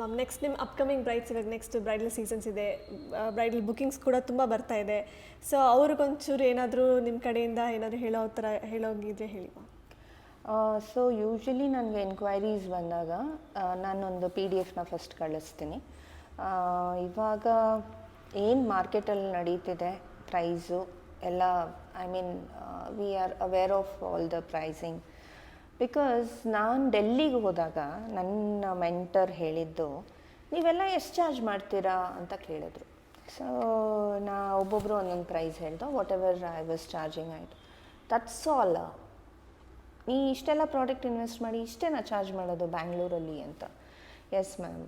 Ma'am next ನಿಮ್ಮ upcoming Bryde's ಇವಾಗ next bridal seasons ಇದೆ, ಬ್ರೈಡಲ್ ಬುಕಿಂಗ್ಸ್ ಕೂಡ ತುಂಬ ಬರ್ತಾ ಇದೆ. ಸೊ ಅವ್ರಿಗೊಂಚೂರು ಏನಾದರೂ ನಿಮ್ಮ ಕಡೆಯಿಂದ ಏನಾದರೂ ಹೇಳೋಗಿದ್ರೆ ಹೇಳಿ ಮ್ಯಾಮ್. ಸೊ ಯೂಶ್ವಲಿ ನನಗೆ ಎನ್ಕ್ವೈರೀಸ್ ಬಂದಾಗ ನಾನೊಂದು PDF ಫಸ್ಟ್ ಕಳಿಸ್ತೀನಿ. ಇವಾಗ ಏನು ಮಾರ್ಕೆಟಲ್ಲಿ ನಡೀತಿದೆ ಪ್ರೈಸು ಎಲ್ಲ, I mean we are aware of all the pricing. Because ನಾನು ಡೆಲ್ಲಿಗೆ ಹೋದಾಗ ನನ್ನ ಮೆಂಟರ್ ಹೇಳಿದ್ದು, ನೀವೆಲ್ಲ ಎಷ್ಟು ಚಾರ್ಜ್ ಮಾಡ್ತೀರಾ ಅಂತ ಕೇಳಿದ್ರು. ಸೊ ಒಬ್ಬೊಬ್ಬರು ಒಂದೊಂದು ಪ್ರೈಸ್ ಹೇಳ್ದು, whatever I was charging ಆಯಿತು. That's all. ನೀ ಇಷ್ಟೆಲ್ಲ ಪ್ರಾಡಕ್ಟ್ ಇನ್ವೆಸ್ಟ್ ಮಾಡಿ ಇಷ್ಟೇನಾ ಚಾರ್ಜ್ ಮಾಡೋದು ಬ್ಯಾಂಗ್ಳೂರಲ್ಲಿ ಅಂತ. Yes ma'am.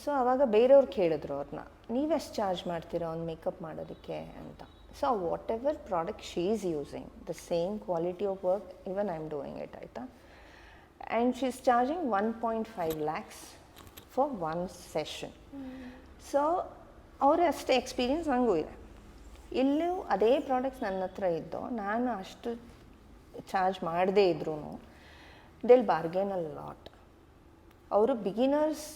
ಸೊ ಆವಾಗ ಬೇರೆಯವ್ರು ಕೇಳಿದ್ರು ಅವ್ರನ್ನ, ನೀವೆಷ್ಟು ಚಾರ್ಜ್ ಮಾಡ್ತೀರಾ ಒಂದು ಮೇಕಪ್ ಮಾಡೋದಕ್ಕೆ ಅಂತ. So whatever product she is using, the same quality of work even I am doing it, ಆಯಿತಾ. And she is charging 1.5 lakhs for one session. So ಅವರ ಅಷ್ಟೇ ಎಕ್ಸ್ಪೀರಿಯನ್ಸ್ ನನಗೂ ಇದೆ. ಇಲ್ಲೂ ಅದೇ ಪ್ರಾಡಕ್ಟ್ಸ್ ನನ್ನ ಹತ್ರ ಇದ್ದು ನಾನು ಅಷ್ಟು ಚಾರ್ಜ್ ಮಾಡದೇ ಇದ್ರೂ ದಿಲ್ ಬಾರ್ಗೇನ್ ಅ ಲಾಟ್. ಅವರು ಬಿಗಿನರ್ಸ್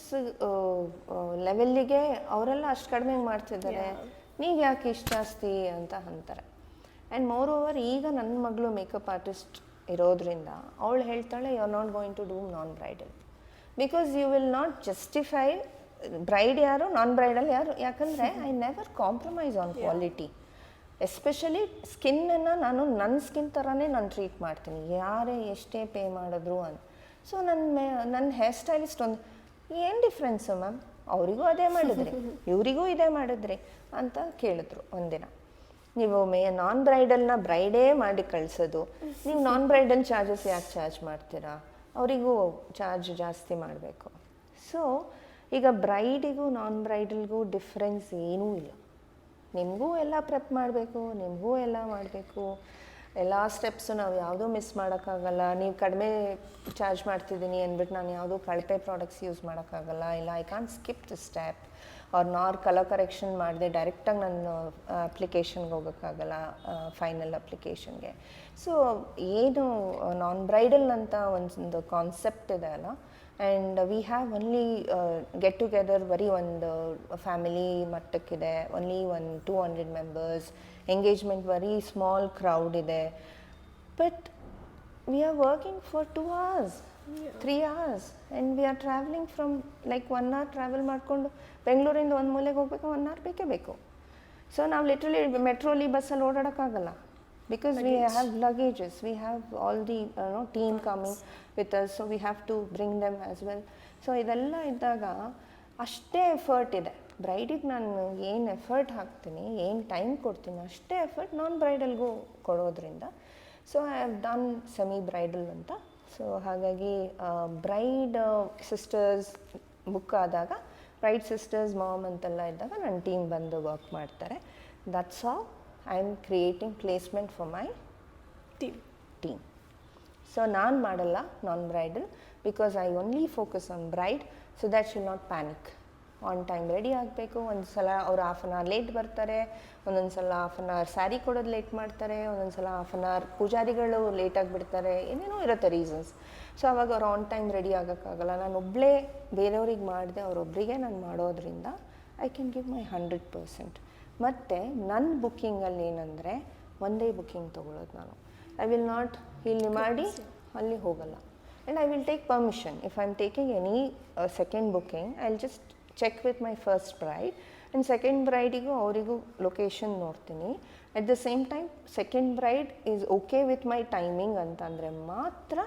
ಲೆವೆಲ್ಲಿಗೆ ಅವರೆಲ್ಲ ಅಷ್ಟು ಕಡಿಮೆ ಮಾಡ್ತಿದ್ದಾರೆ, ನೀವು ಯಾಕೆ ಇಷ್ಟು ಜಾಸ್ತಿ ಅಂತ ಅಂತಾರೆ. ಆ್ಯಂಡ್ ಮೋರ್ ಓವರ್ ಈಗ ನನ್ನ ಮಗಳು ಮೇಕಪ್ ಆರ್ಟಿಸ್ಟ್ ಇರೋದ್ರಿಂದ ಅವಳು ಹೇಳ್ತಾಳೆ, you are not going to do non bridal because you will not justify bride ಯಾರು ನಾನ್ ಬ್ರೈಡಲ್ ಯಾರು. ಯಾಕಂದರೆ I never compromise on quality. Especially ಸ್ಕಿನ್ನನ್ನು ನಾನು ನನ್ನ ಸ್ಕಿನ್ ಥರನೇ ನಾನು ಟ್ರೀಟ್ ಮಾಡ್ತೀನಿ, ಯಾರೇ ಎಷ್ಟೇ ಪೇ ಮಾಡಿದ್ರು ಅಂತ. ಸೊ ನನ್ನ ಹೇರ್ ಸ್ಟೈಲಿಸ್ಟ್ ಒಂದು, ಏನು ಡಿಫ್ರೆನ್ಸು ಮ್ಯಾಮ್, ಅವರಿಗೂ ಅದೇ ಮಾಡಿದ್ರಿ ಇವರಿಗೂ ಇದೇ ಮಾಡಿದ್ರಿ ಅಂತ ಕೇಳಿದ್ರು ಒಂದಿನ. ನೀವು ನಾನ್ ಬ್ರೈಡಲ್ನ ಬ್ರೈಡೇ ಮಾಡಿ ಕಳಿಸೋದು, ನೀವು ನಾನ್ ಬ್ರೈಡಲ್ ಚಾರ್ಜಸ್ ಯಾಕೆ ಚಾರ್ಜ್ ಮಾಡ್ತೀರಾ, ಅವರಿಗೂ ಚಾರ್ಜ್ ಜಾಸ್ತಿ ಮಾಡಬೇಕು. ಸೊ ಈಗ ಬ್ರೈಡಿಗೂ ನಾನ್ ಬ್ರೈಡಲ್ಗೂ ಡಿಫ್ರೆನ್ಸ್ ಏನೂ ಇಲ್ಲ. ನಿಮಗೂ ಎಲ್ಲ ಪ್ರೆಪ್ ಮಾಡಬೇಕು, ನಿಮಗೂ ಎಲ್ಲ ಮಾಡಬೇಕು, ಎಲ್ಲ ಸ್ಟೆಪ್ಸು ನಾವು ಯಾವುದೂ ಮಿಸ್ ಮಾಡೋಕ್ಕಾಗಲ್ಲ. ನೀವು ಕಡಿಮೆ ಚಾರ್ಜ್ ಮಾಡ್ತಿದ್ದೀನಿ ಅಂದ್ಬಿಟ್ಟು ನಾನು ಯಾವುದೂ ಕಳಪೆ ಪ್ರಾಡಕ್ಟ್ಸ್ ಯೂಸ್ ಮಾಡೋಕ್ಕಾಗಲ್ಲ. ಇಲ್ಲ, I can't skip the step. ಅವ್ರು ಕಲರ್ ಕರೆಕ್ಷನ್ ಮಾಡಿದೆ ಡೈರೆಕ್ಟಾಗಿ ನಾನು ಅಪ್ಲಿಕೇಶನ್ಗೆ ಹೋಗೋಕ್ಕಾಗಲ್ಲ, ಫೈನಲ್ ಅಪ್ಲಿಕೇಶನ್ಗೆ. ಸೊ ಏನು ನಾನ್ ಬ್ರೈಡಲ್ ಅಂತ ಒಂದು ಕಾನ್ಸೆಪ್ಟ್ ಇದೆ ಅಲ್ಲ. And we have only get together ಬರೀ ಒಂದು ಫ್ಯಾಮಿಲಿ ಮಟ್ಟಕ್ಕಿದೆ, only 200 members. Engagement very small crowd ಇದೆ. But we are working for 2 hours, 3 hours and we are travelling from like 1 hour travel ಮಾಡಿಕೊಂಡು ಬೆಂಗಳೂರಿಂದ ಒಂದು ಮೂಲೆಗೆ ಹೋಗ್ಬೇಕು, 1 hour ಬೇಕೇ ಬೇಕು. ಸೊ ನಾವು ಲಿಟ್ರಲಿ ಮೆಟ್ರೋಲಿ ಬಸ್ಸಲ್ಲಿ ಓಡಾಡೋಕ್ಕಾಗಲ್ಲ. Because we have luggages, we have all the team coming with us, so we have to bring them as well. So ಇದೆಲ್ಲ ಇದ್ದಾಗ ಅಷ್ಟೇ ಎಫರ್ಟ್ ಇದೆ. ಬ್ರೈಡಿಗೆ ನಾನು ಏನು ಎಫರ್ಟ್ ಹಾಕ್ತೀನಿ, ಏನು ಟೈಮ್ ಕೊಡ್ತೀನಿ, ಅಷ್ಟೇ ಎಫರ್ಟ್ ನಾನ್ ಬ್ರೈಡಲ್ಗೂ ಕೊಡೋದ್ರಿಂದ. So I have done semi bridal ಅಂತ. ಸೊ ಹಾಗಾಗಿ ಬ್ರೈಡ್ ಸಿಸ್ಟರ್ಸ್ ಬುಕ್ ಆದಾಗ, ಬ್ರೈಡ್ ಸಿಸ್ಟರ್ಸ್ ಮಾಮ್ ಅಂತೆಲ್ಲ ಇದ್ದಾಗ ನನ್ನ ಟೀಮ್ ಬಂದು ವರ್ಕ್ ಮಾಡ್ತಾರೆ. That's how I am creating placement for my team. So ನಾನು ಮಾಡಲ್ಲ non bridal because I only focus on bride, so that she'll not panic. On time ready ಆಗಬೇಕು. ಒಂದು ಸಲ ಅವ್ರು 1/2 hour ಲೇಟ್ ಬರ್ತಾರೆ, ಒಂದೊಂದು ಸಲ 1/2 hour ಸ್ಯಾರಿ ಕೊಡೋದು ಲೇಟ್ ಮಾಡ್ತಾರೆ, ಒಂದೊಂದು ಸಲ 1/2 hour ಪೂಜಾರಿಗಳು ಲೇಟಾಗಿ ಬಿಡ್ತಾರೆ, ಏನೇನೋ ಇರುತ್ತೆ ರೀಸನ್ಸ್. ಸೊ ಅವಾಗ ಅವ್ರು ಆನ್ ಟೈಮ್ ರೆಡಿ ಆಗೋಕ್ಕಾಗಲ್ಲ. ನಾನು ಒಬ್ಬಳೇ ಬೇರೆಯವ್ರಿಗೆ ಮಾಡಿದೆ, ಅವರೊಬ್ಬರಿಗೆ ನಾನು ಮಾಡೋದ್ರಿಂದ ಐ ಕ್ಯಾನ್ ಗಿವ್ ಮೈ 100%. ಮತ್ತು ನನ್ನ ಬುಕ್ಕಿಂಗಲ್ಲಿ ಏನಂದರೆ ಒಂದೇ ಬುಕ್ಕಿಂಗ್ ತೊಗೊಳ್ಳೋದು ನಾನು. ಐ ವಿಲ್ ನಾಟ್ ಇಲ್ಲಿ ಮಾಡಿ ಅಲ್ಲಿ ಹೋಗಲ್ಲ. And I will take permission. If I am taking any second booking, I will just check with my first bride. And second ಬ್ರೈಡಿಗೂ ಅವರಿಗೂ ಲೊಕೇಶನ್ ನೋಡ್ತೀನಿ. At the same time second bride is okay with my timing ಅಂತಂದರೆ ಮಾತ್ರ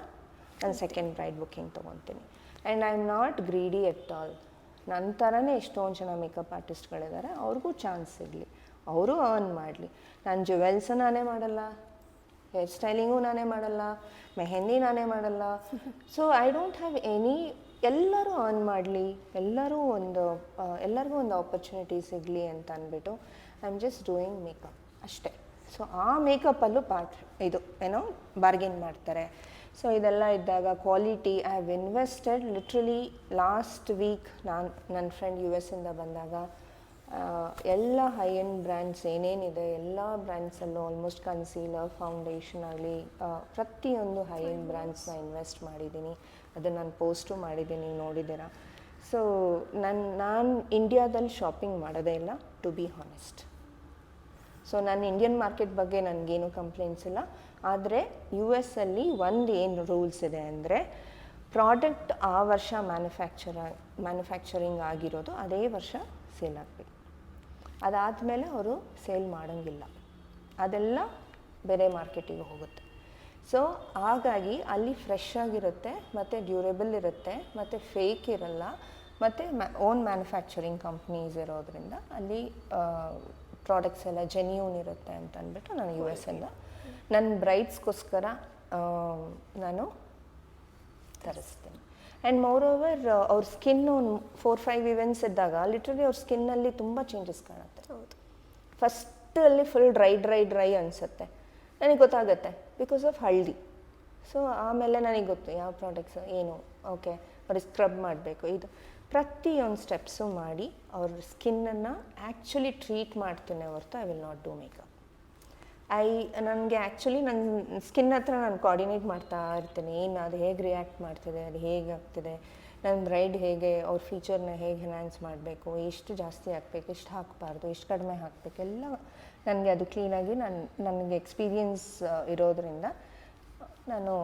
ನಾನು second bride booking ತೊಗೊತೀನಿ. And I am not greedy at all. ನನ್ನ ಥರನೇ ಎಷ್ಟೊಂದು ಜನ ಮೇಕಪ್ ಆರ್ಟಿಸ್ಟ್ಗಳಿದ್ದಾರೆ, ಅವ್ರಿಗೂ ಚಾನ್ಸ್ ಸಿಗಲಿ, ಅವರು ಅರ್ನ್ ಮಾಡಲಿ. ನಾನು ಜುವೆಲ್ಸು ನಾನೇ ಮಾಡಲ್ಲ, ಹೇರ್ ಸ್ಟೈಲಿಂಗು ನಾನೇ ಮಾಡಲ್ಲ, ಮೆಹಂದಿ ನಾನೇ ಮಾಡಲ್ಲ. So I don't have any, ಎಲ್ಲರೂ ಅರ್ನ್ ಮಾಡಲಿ, ಎಲ್ಲರಿಗೂ ಒಂದು ಆಪರ್ಚುನಿಟಿ ಸಿಗಲಿ ಅಂತ ಅಂದ್ಬಿಟ್ಟು I am just doing makeup ಅಷ್ಟೇ. ಸೊ ಆ ಮೇಕಪ್ಪಲ್ಲೂ ಬಾರ್ಗೇನ್ ಮಾಡ್ತಾರೆ. ಸೊ ಇದೆಲ್ಲ ಇದ್ದಾಗ quality, I have invested literally. Last week ನನ್ನ ಫ್ರೆಂಡ್ US ಇಂದ ಬಂದಾಗ ಎಲ್ಲ ಹೈ ಎಂಡ್ ಬ್ರ್ಯಾಂಡ್ಸ್ ಏನೇನಿದೆ ಎಲ್ಲ ಬ್ರ್ಯಾಂಡ್ಸಲ್ಲೂ ಆಲ್ಮೋಸ್ಟ್ ಕನ್ಸೀಲರ್, ಫೌಂಡೇಶನ್ ಆಗಲಿ ಪ್ರತಿಯೊಂದು ಹೈ ಎಂಡ್ ಬ್ರ್ಯಾಂಡ್ಸ್ನ ಇನ್ವೆಸ್ಟ್ ಮಾಡಿದ್ದೀನಿ. ಅದನ್ನು ನಾನು ಪೋಸ್ಟು ಮಾಡಿದ್ದೀನಿ, ನೋಡಿದ್ದೀರಾ. ಸೊ ನಾನು ಇಂಡಿಯಾದಲ್ಲಿ ಶಾಪಿಂಗ್ ಮಾಡೋದೇ ಇಲ್ಲ, ಟು ಬಿ ಹಾನೆಸ್ಟ್. ಸೊ ನಾನು ಇಂಡಿಯನ್ ಮಾರ್ಕೆಟ್ ಬಗ್ಗೆ ನನಗೇನು ಕಂಪ್ಲೇಂಟ್ಸ್ ಇಲ್ಲ. ಆದರೆ US ಅಲ್ಲಿ ಒಂದು ಏನು ರೂಲ್ಸ್ ಇದೆ ಅಂದರೆ, ಪ್ರಾಡಕ್ಟ್ ಆ ವರ್ಷ ಮ್ಯಾನುಫ್ಯಾಕ್ಚರಿಂಗ್ ಆಗಿರೋದು ಅದೇ ವರ್ಷ ಸೇಲ್ ಆಗಬೇಕು. ಅದಾದಮೇಲೆ ಅವರು ಸೇಲ್ ಮಾಡೋಂಗಿಲ್ಲ, ಅದೆಲ್ಲ ಬೇರೆ ಮಾರ್ಕೆಟಿಗೆ ಹೋಗುತ್ತೆ. ಸೊ ಹಾಗಾಗಿ ಅಲ್ಲಿ ಫ್ರೆಶ್ ಆಗಿರುತ್ತೆ, ಮತ್ತು ಡ್ಯೂರೇಬಲ್ ಇರುತ್ತೆ, ಮತ್ತು ಫೇಕ್ ಇರಲ್ಲ, ಮತ್ತು ಓನ್ ಮ್ಯಾನುಫ್ಯಾಕ್ಚರಿಂಗ್ ಕಂಪ್ನೀಸ್ ಇರೋದ್ರಿಂದ ಅಲ್ಲಿ ಪ್ರಾಡಕ್ಟ್ಸ್ ಎಲ್ಲ ಜೆನ್ಯೂನ್ ಇರುತ್ತೆ ಅಂತ ಅಂದ್ಬಿಟ್ಟು ನಾನು US ನನ್ನ ಬ್ರೈಡ್ಸ್ಗೋಸ್ಕರ ನಾನು ತರಿಸ್ತೀನಿ. ಆ್ಯಂಡ್ ಮೋರ್ ಓವರ್ ಅವ್ರ ಸ್ಕಿನ್ನು 4-5 ಇವೆಂಟ್ಸ್ ಇದ್ದಾಗ ಲಿಟ್ರಲಿ ಅವ್ರ ಸ್ಕಿನ್ನಲ್ಲಿ ತುಂಬ ಚೇಂಜಸ್ ಕಾಣುತ್ತೆ. ಹೌದು. ಫಸ್ಟಲ್ಲಿ ಫುಲ್ ಡ್ರೈ ಅನಿಸುತ್ತೆ, ನನಗೆ ಗೊತ್ತಾಗುತ್ತೆ ಬಿಕಾಸ್ ಆಫ್ ಹಲ್ದಿ. ಸೊ ಆಮೇಲೆ ನನಗೆ ಗೊತ್ತು ಯಾವ ಪ್ರಾಡಕ್ಟ್ಸ್ ಏನು, ಓಕೆ ಅವ್ರಿಗೆ ಸ್ಕ್ರಬ್ ಮಾಡಬೇಕು, ಇದು ಪ್ರತಿಯೊಂದು ಸ್ಟೆಪ್ಸು ಮಾಡಿ ಅವ್ರ ಸ್ಕಿನ್ನನ್ನು ಆ್ಯಕ್ಚುಲಿ ಟ್ರೀಟ್ ಮಾಡ್ತೀನಿ ಹೊರತು I will not do makeup. ನನಗೆ ಆ್ಯಕ್ಚುಲಿ ನನ್ನ ಸ್ಕಿನ್ ಹತ್ರ ನಾನು ಕೋಆರ್ಡಿನೇಟ್ ಮಾಡ್ತಾ ಇರ್ತೀನಿ, ಏನು ಅದು ಹೇಗೆ ರಿಯಾಕ್ಟ್ ಮಾಡ್ತಿದೆ, ಅದು ಹೇಗೆ ಆಗ್ತಿದೆ, ನನ್ನ ಬ್ರೈಡ್ ಹೇಗೆ ಅವ್ರ ಫೀಚರ್ನ ಹೇಗೆ ಎನ್ಹಾನ್ಸ್ ಮಾಡಬೇಕು, ಎಷ್ಟು ಜಾಸ್ತಿ ಹಾಕಬೇಕು, ಎಷ್ಟು ಹಾಕಬಾರ್ದು, ಎಷ್ಟು ಕಡಿಮೆ ಹಾಕಬೇಕು, ಎಲ್ಲ ನನಗೆ ಅದು ಕ್ಲೀನಾಗಿ ನನಗೆ ಎಕ್ಸ್ಪೀರಿಯನ್ಸ್ ಇರೋದರಿಂದ ನಾನು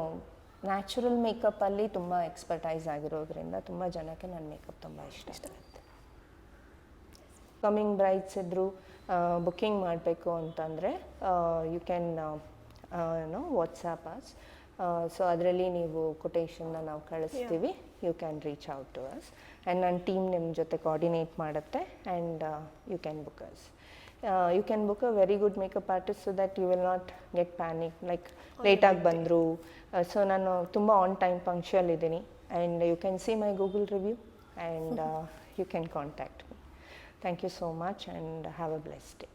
ನ್ಯಾಚುರಲ್ ಮೇಕಪ್ಪಲ್ಲಿ ತುಂಬ ಎಕ್ಸ್ಪರ್ಟೈಸ್ ಆಗಿರೋದ್ರಿಂದ ತುಂಬ ಜನಕ್ಕೆ ನನ್ನ ಮೇಕಪ್ ತುಂಬ ಇಷ್ಟ ಆಗುತ್ತೆ. ಕಮಿಂಗ್ ಬ್ರೈಡ್ಸ್ ಇದ್ದರು ಬುಕ್ಕಿಂಗ್ ಮಾಡಬೇಕು ಅಂತಂದರೆ you can WhatsApp us. So ಅದರಲ್ಲಿ ನೀವು ಕೊಟೇಶನ್ನ ನಾವು ಕಳಿಸ್ತೀವಿ, you can reach out to us and ನನ್ನ ಟೀಮ್ ನಿಮ್ಮ ಜೊತೆ ಕೋಆರ್ಡಿನೇಟ್ ಮಾಡುತ್ತೆ and you can book us. You can book a very good makeup artist so that you will not get panic, like ಲೇಟಾಗಿ ಬಂದರು. ಸೊ ನಾನು ತುಂಬ on time punctual ಇದ್ದೀನಿ and you can see my Google review and you can contact me. Thank you so much and have a blessed day.